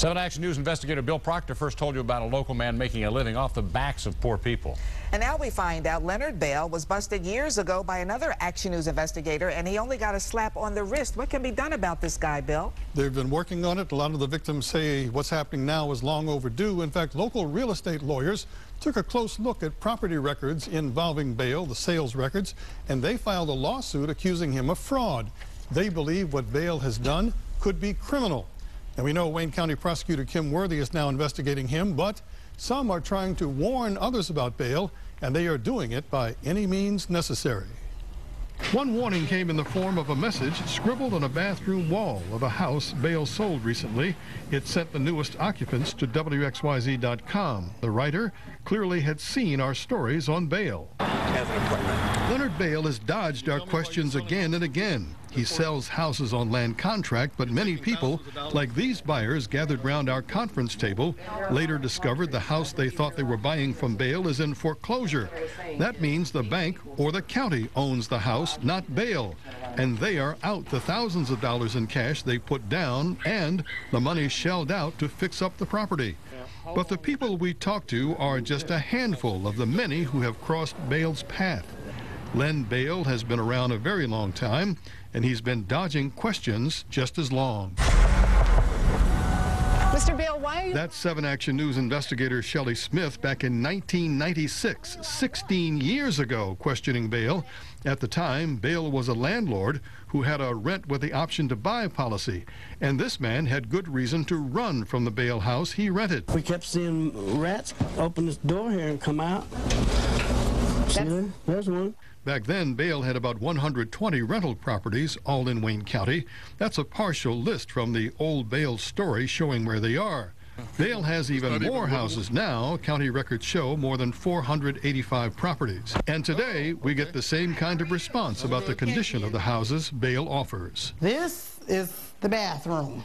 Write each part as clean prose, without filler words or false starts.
7 Action News investigator Bill Proctor first told you about a local man making a living off the backs of poor people. And now we find out Leonard Bale was busted years ago by another Action News investigator, and he only got a slap on the wrist. What can be done about this guy, Bill? They've been working on it. A lot of the victims say what's happening now is long overdue. In fact, local real estate lawyers took a close look at property records involving Bale, the sales records, and they filed a lawsuit accusing him of fraud. They believe what Bale has done could be criminal. And we know Wayne County Prosecutor Kim Worthy is now investigating him, but some are trying to warn others about Bale, and they are doing it by any means necessary. One warning came in the form of a message scribbled on a bathroom wall of a house Bale sold recently. It sent the newest occupants to WXYZ.com. The writer clearly had seen our stories on Bale. Leonard Bale has dodged our questions again and again. He sells houses on land contract, but many people, like these buyers gathered round our conference table, later discovered the house they thought they were buying from Bale is in foreclosure. That means the bank or the county owns the house, not Bale. And they are out the thousands of dollars in cash they put down and the money shelled out to fix up the property. But the people we talked to are just a handful of the many who have crossed Bale's path. Len Bale has been around a very long time, and he's been dodging questions just as long. Mr. Bale, why are you... That's 7 Action News investigator Shirley Smith back in 1996, 16 years ago, questioning Bale. At the time, Bale was a landlord who had a rent with the option to buy policy, and this man had good reason to run from the Bale house he rented. We kept seeing rats open this door here and come out. See, there's one. Back then, Bale had about 120 rental properties, all in Wayne County. That's a partial list from the old Bale story showing where they are. Bale has even more houses now. County records show more than 485 properties. And today, we get the same kind of response about the condition of the houses Bale offers. This is the bathroom.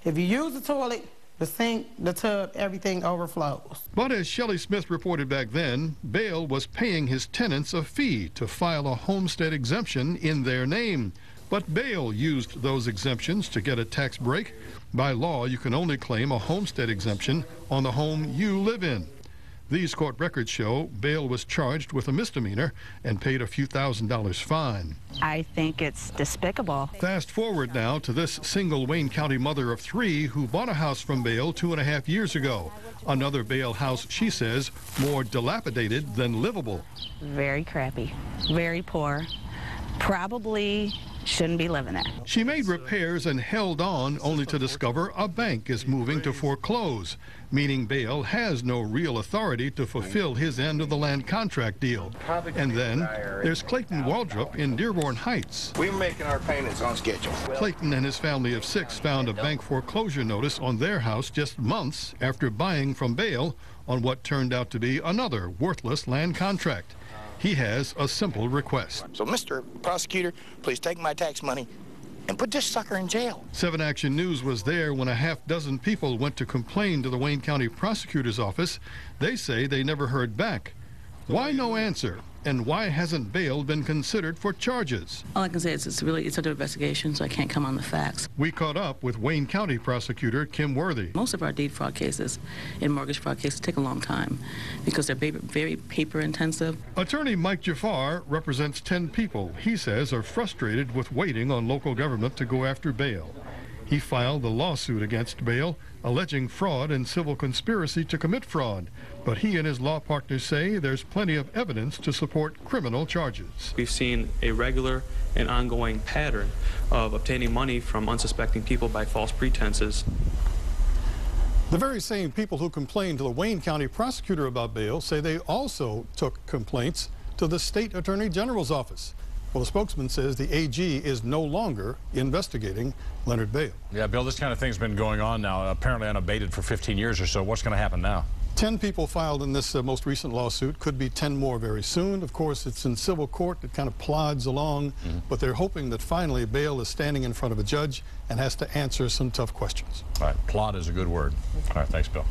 If you use the toilet, the sink, the tub, everything overflows. But as Shirley Smith reported back then, Bale was paying his tenants a fee to file a homestead exemption in their name. But Bale used those exemptions to get a tax break. By law, you can only claim a homestead exemption on the home you live in. These court records show Bale was charged with a misdemeanor and paid a few $1,000s fine. I think it's despicable. Fast forward now to this single Wayne County mother of 3 who bought a house from Bale 2.5 years ago. Another Bale house, she says, more dilapidated than livable. Very crappy, very poor, probably shouldn't be living there. She made repairs and held on only to discover a bank is moving to foreclose, meaning Bale has no real authority to fulfill his end of the land contract deal. And then there's Clayton Waldrop in Dearborn Heights. We're making our payments on schedule. Clayton and his family of 6 found a bank foreclosure notice on their house just months after buying from Bale on what turned out to be another worthless land contract. He has a simple request. So, Mr. Prosecutor, please take my tax money and put this sucker in jail. 7 Action News was there when a half-dozen people went to complain to the Wayne County Prosecutor's office. They say they never heard back. Why no answer? And why hasn't Bale been considered for charges? All I can say is it's under investigation, so I can't come on the facts. We caught up with Wayne County Prosecutor Kim Worthy. Most of our deed fraud cases and mortgage fraud cases take a long time because they're very paper intensive. Attorney Mike Jafar represents 10 people he says are frustrated with waiting on local government to go after Bale. He filed a lawsuit against Bale, alleging fraud and civil conspiracy to commit fraud. But he and his law partners say there's plenty of evidence to support criminal charges. We've seen a regular and ongoing pattern of obtaining money from unsuspecting people by false pretenses. The very same people who complained to the Wayne County prosecutor about Bale say they also took complaints to the state attorney general's office. Well, the spokesman says the AG is no longer investigating Leonard Bale. Yeah, Bill, this kind of thing's been going on now, apparently unabated for 15 years or so. What's going to happen now? 10 people filed in this most recent lawsuit. Could be 10 more very soon. Of course, it's in civil court. It kind of plods along, but they're hoping that finally Bale is standing in front of a judge and has to answer some tough questions. All right, plod is a good word. All right, thanks, Bill.